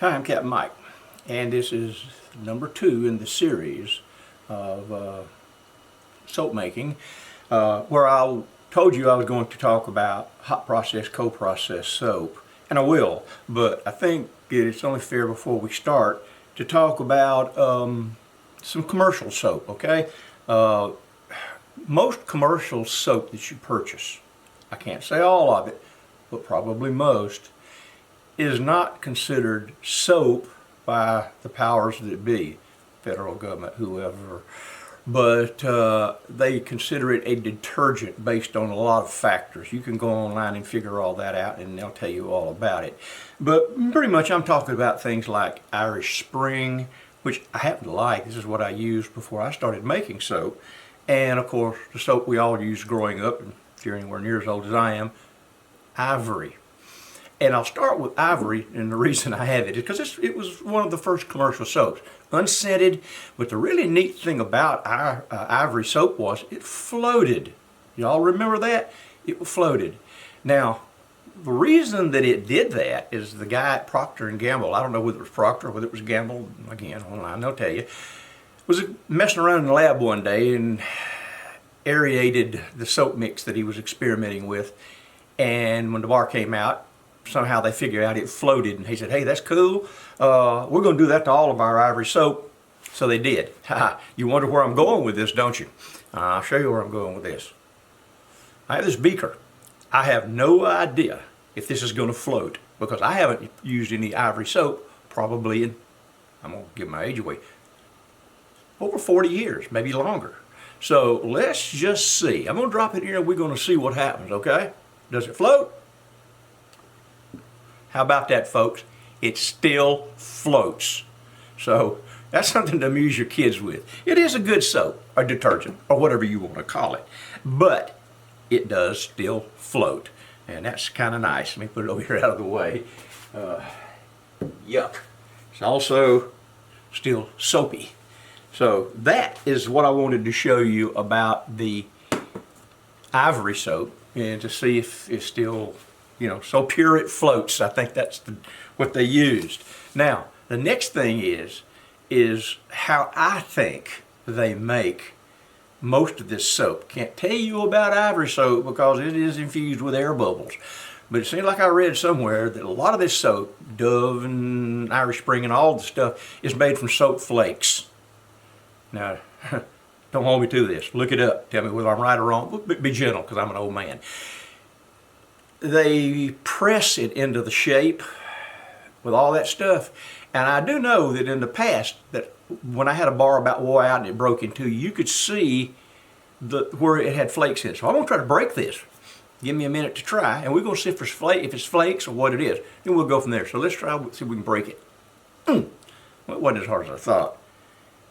Hi, I'm Captain Mike, and this is number 2 in the series of soap making, where I told you I was going to talk about hot process, cold process soap, and I will, but I think it's only fair before we start to talk about some commercial soap, okay? Most commercial soap that you purchase, I can't say all of it, but probably most, is not considered soap by the powers that be, federal government, whoever, but they consider it a detergent based on a lot of factors. You can go online and figure all that out and they'll tell you all about it. But pretty much I'm talking about things like Irish Spring, which I happen to like. This is what I used before I started making soap. And of course the soap we all used growing up, and if you're anywhere near as old as I am, Ivory. And I'll start with Ivory, and the reason I have it is because it was one of the first commercial soaps, unscented. But the really neat thing about our Ivory soap was it floated. Y'all remember that? It floated. Now, the reason that it did that is the guy at Procter & Gamble, I don't know whether it was Procter or whether it was Gamble, again, online, they'll tell you, was messing around in the lab one day and aerated the soap mix that he was experimenting with. And when the bar came out, somehow they figured out it floated, and he said, hey, that's cool. We're going to do that to all of our Ivory soap. So they did. You wonder where I'm going with this, don't you? I'll show you where I'm going with this. I have this beaker. I have no idea if this is going to float because I haven't used any Ivory soap probably in, I'm going to give my age away, over 40 years, maybe longer. So let's just see. I'm going to drop it here and we're going to see what happens, okay? Does it float? How about that, folks? It still floats. So that's something to amuse your kids with. It is a good soap or detergent or whatever you want to call it, but it does still float, and that's kind of nice. Let me put it over here out of the way. Yuck. It's also still soapy. So that is what I wanted to show you about the Ivory soap, and to see if it's still, you know, so pure it floats. I think that's what they used. Now, the next thing is how I think they make most of this soap. Can't tell you about Ivory soap because it is infused with air bubbles. But it seems like I read somewhere that a lot of this soap, Dove and Irish Spring and all the stuff, is made from soap flakes. Now, don't hold me to this. Look it up. Tell me whether I'm right or wrong. Be gentle because I'm an old man. They press it into the shape with all that stuff. And I do know that in the past, that when I had a bar about wore out and it broke in two, you could see where it had flakes in it. So I'm going to try to break this. Give me a minute to try, and we're going to see if it's flakes or what it is. Then we'll go from there. So let's try, see if we can break it. Well, it wasn't as hard as I thought.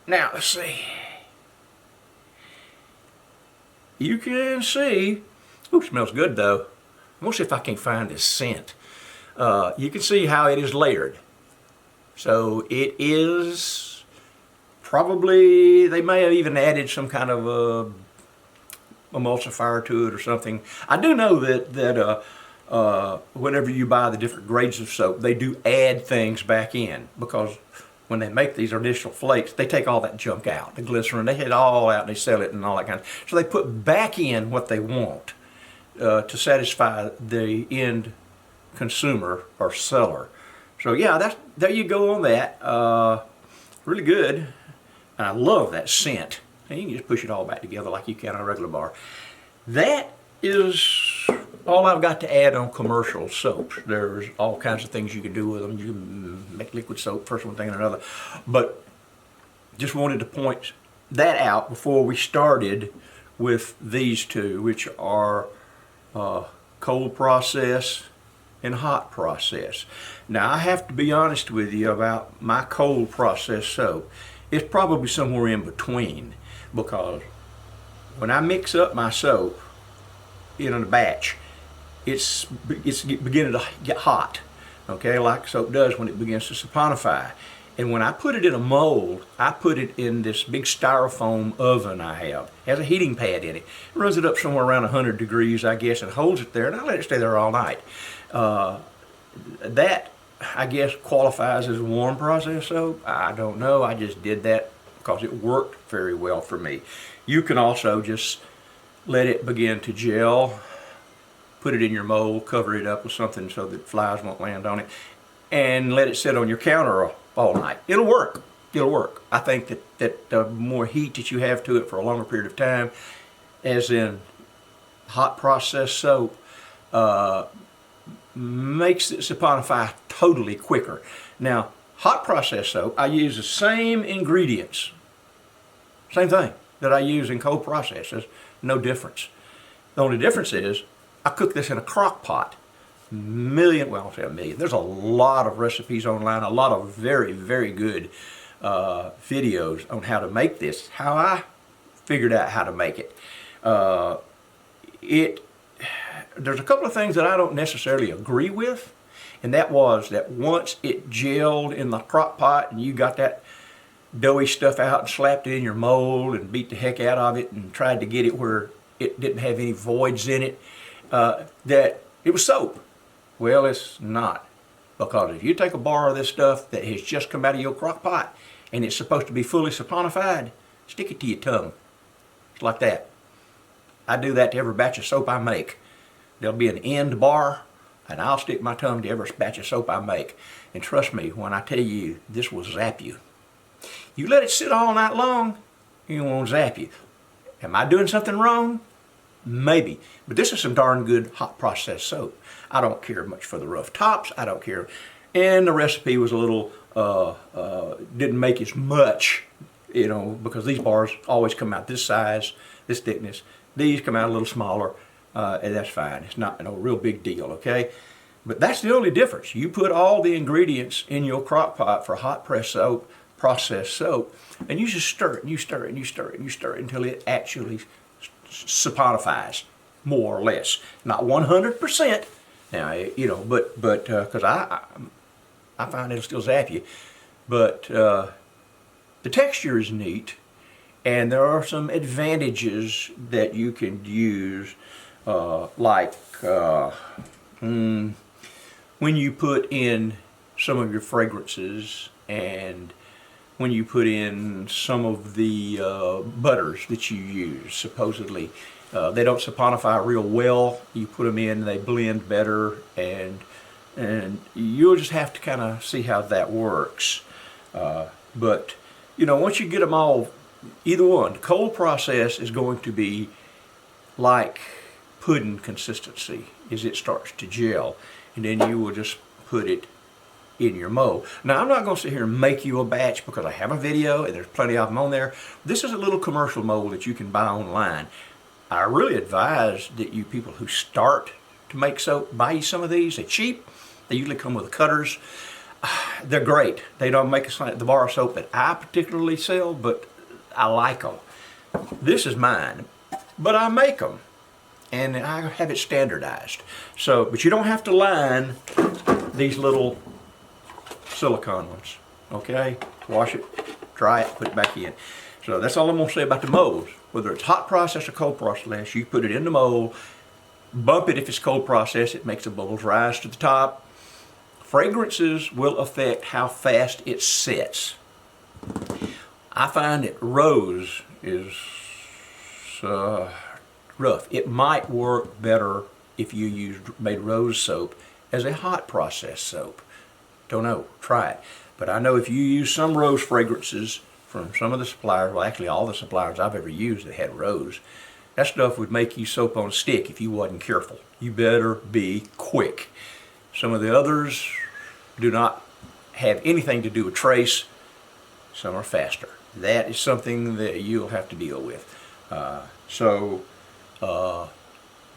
Now, let's see. You can see, ooh, smells good though. I'm going to see if I can find this scent. You can see how it is layered. So it is probably, they may have even added some kind of emulsifier to it or something. I do know that whenever you buy the different grades of soap, they do add things back in, because when they make these initial flakes, they take all that junk out, the glycerin, they hit it all out and they sell it and all that kind of. So they put back in what they want to satisfy the end consumer or seller. So yeah, there you go on that. Really good. And I love that scent. And you can just push it all back together like you can on a regular bar. That is all I've got to add on commercial soaps. There's all kinds of things you can do with them. You can make liquid soap, first one thing and another. But just wanted to point that out before we started with these two, which are cold process and hot process. Now, I have to be honest with you about my cold process soap. It's probably somewhere in between, because when I mix up my soap in a batch, it's beginning to get hot, okay, like soap does when it begins to saponify. And when I put it in a mold, I put it in this big styrofoam oven I have. It has a heating pad in it. It runs it up somewhere around 100 degrees, I guess, and holds it there, and I let it stay there all night. That I guess, qualifies as warm process soap. I don't know. I just did that because it worked very well for me. You can also just let it begin to gel, put it in your mold, cover it up with something so that flies won't land on it, and let it sit on your counter all night. It'll work. It'll work. I think that the more heat that you have to it for a longer period of time, as in hot process soap, makes it saponify totally quicker. Now, hot process soap, I use the same ingredients, same thing that I use in cold processes, no difference. The only difference is I cook this in a crock pot. Well, I'll say a million. There's a lot of recipes online, a lot of very, very good videos on how to make this, how I figured out how to make it. There's a couple of things that I don't necessarily agree with, and that was that once it gelled in the crock pot and you got that doughy stuff out and slapped it in your mold and beat the heck out of it and tried to get it where it didn't have any voids in it, that it was soap. Well, it's not. Because if you take a bar of this stuff that has just come out of your crock pot and it's supposed to be fully saponified, stick it to your tongue. It's like that. I do that to every batch of soap I make. There'll be an end bar, and I'll stick my tongue to every batch of soap I make. And trust me when I tell you, this will zap you. You let it sit all night long, it won't zap you. Am I doing something wrong? Maybe. But this is some darn good hot process soap. I don't care much for the rough tops. I don't care. And the recipe was a little, didn't make as much, you know, because these bars always come out this size, this thickness. These come out a little smaller, and that's fine. It's not no real big deal, okay? But that's the only difference. You put all the ingredients in your crock pot for hot press soap, processed soap, and you just stir it, and you stir it, and you stir it, and you stir it until it actually saponifies, more or less. Not 100%. Now, you know, but because I find it'll still zap you. But the texture is neat, and there are some advantages that you can use, like when you put in some of your fragrances and when you put in some of the butters that you use. Supposedly they don't saponify real well. You put them in, they blend better, and you'll just have to kind of see how that works. But you know, once you get them all, either one, the cold process is going to be like pudding consistency as it starts to gel, and then you will just put it in your mold. Now, I'm not going to sit here and make you a batch because I have a video and there's plenty of them on there. This is a little commercial mold that you can buy online. I really advise that you people who start to make soap, buy you some of these. They're cheap. They usually come with cutters. They're great. They don't make the bar of soap that I particularly sell, but I like them. This is mine, but I make them, and I have it standardized. So, but you don't have to line these little silicone ones, okay? Wash it, dry it, put it back in. So that's all I'm going to say about the molds. Whether it's hot process or cold process, you put it in the mold, bump it if it's cold process, it makes the bubbles rise to the top. Fragrances will affect how fast it sets. I find that rose is rough. It might work better if you made rose soap as a hot process soap. Don't know, try it. But I know if you use some rose fragrances from some of the suppliers, well actually all the suppliers I've ever used that had rose, that stuff would make you soap on a stick if you wasn't careful. You better be quick. Some of the others do not have anything to do with trace. Some are faster. That is something that you'll have to deal with.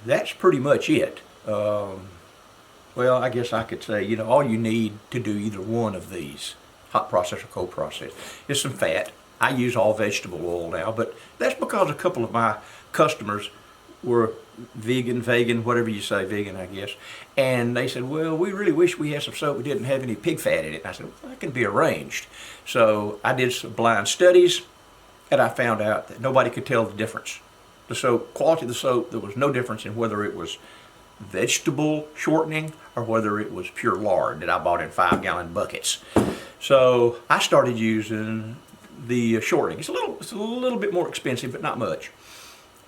That's pretty much it. Well, I guess I could say, you know, all you need to do either one of these, hot process or cold process, is some fat. I use all vegetable oil now, but that's because a couple of my customers were vegan, whatever you say, vegan, I guess. And they said, well, we really wish we had some soap we didn't have any pig fat in it. And I said, well, that can be arranged. So I did some blind studies, and I found out that nobody could tell the difference. The soap, quality of the soap, there was no difference in whether it was vegetable shortening or whether it was pure lard that I bought in 5-gallon buckets. So I started using the shortening. It's a little bit more expensive, but not much.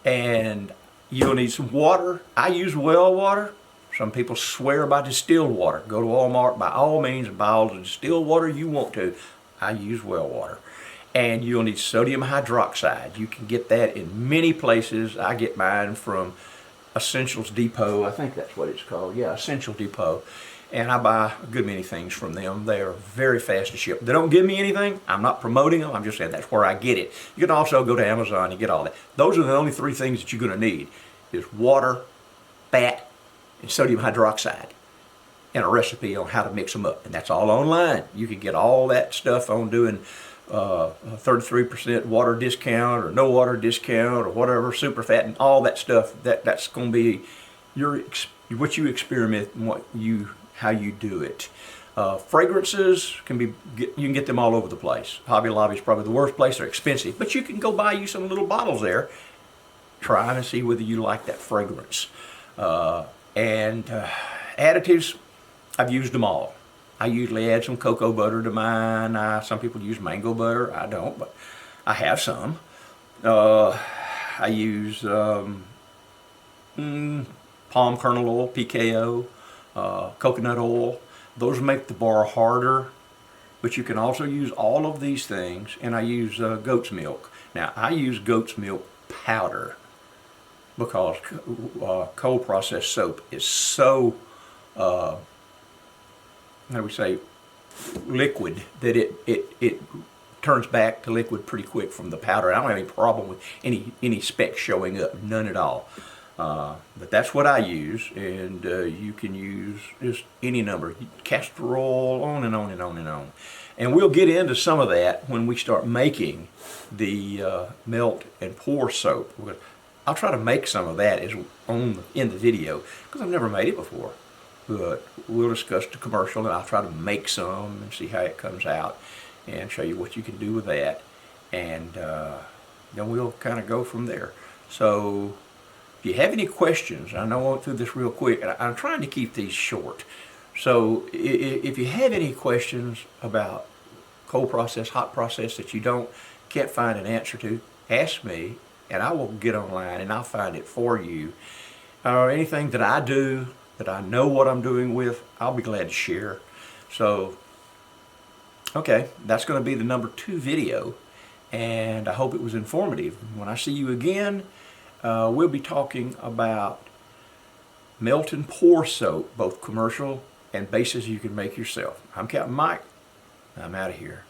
And you'll need some water. I use well water. Some people swear by distilled water. Go to Walmart, by all means, buy all the distilled water you want to. I use well water. And you'll need sodium hydroxide. You can get that in many places. I get mine from Essentials Depot. I think that's what it's called. Yeah, Essential Depot. And I buy a good many things from them. They are very fast to ship. They don't give me anything. I'm not promoting them. I'm just saying that's where I get it. You can also go to Amazon and get all that. Those are the only 3 things that you're going to need is water, fat, and sodium hydroxide, and a recipe on how to mix them up. And that's all online. You can get all that stuff on doing 33% water discount or no water discount or whatever, super fat and all that stuff. That's going to be what you experiment and how you do it. Fragrances you can get them all over the place. Hobby Lobby is probably the worst place. They're expensive, but you can go buy you some little bottles there, try and see whether you like that fragrance. And additives, I've used them all. I usually add some cocoa butter to mine. Some people use mango butter. I don't, but I have some. I use palm kernel oil, PKO, coconut oil. Those make the bar harder, but you can also use all of these things, and I use goat's milk. Now, I use goat's milk powder because cold processed soap is so, how do we say, liquid that it turns back to liquid pretty quick from the powder. I don't have any problem with any specks showing up, none at all. But that's what I use, and you can use just any number, castor oil, on and on and on and on. And we'll get into some of that when we start making the melt and pour soap. I'll try to make some of that in the video because I've never made it before. But we'll discuss the commercial, and I'll try to make some and see how it comes out and show you what you can do with that. And then we'll kind of go from there. So if you have any questions, I know I went through this real quick, and I'm trying to keep these short. So if you have any questions about cold process, hot process that you can't find an answer to, ask me, and I will get online and I'll find it for you. Or anything that I do that I know what I'm doing with, I'll be glad to share. So, okay, that's going to be the number 2 video, and I hope it was informative. When I see you again, we'll be talking about melt and pour soap, both commercial and bases you can make yourself. I'm Captain Mike. I'm out of here.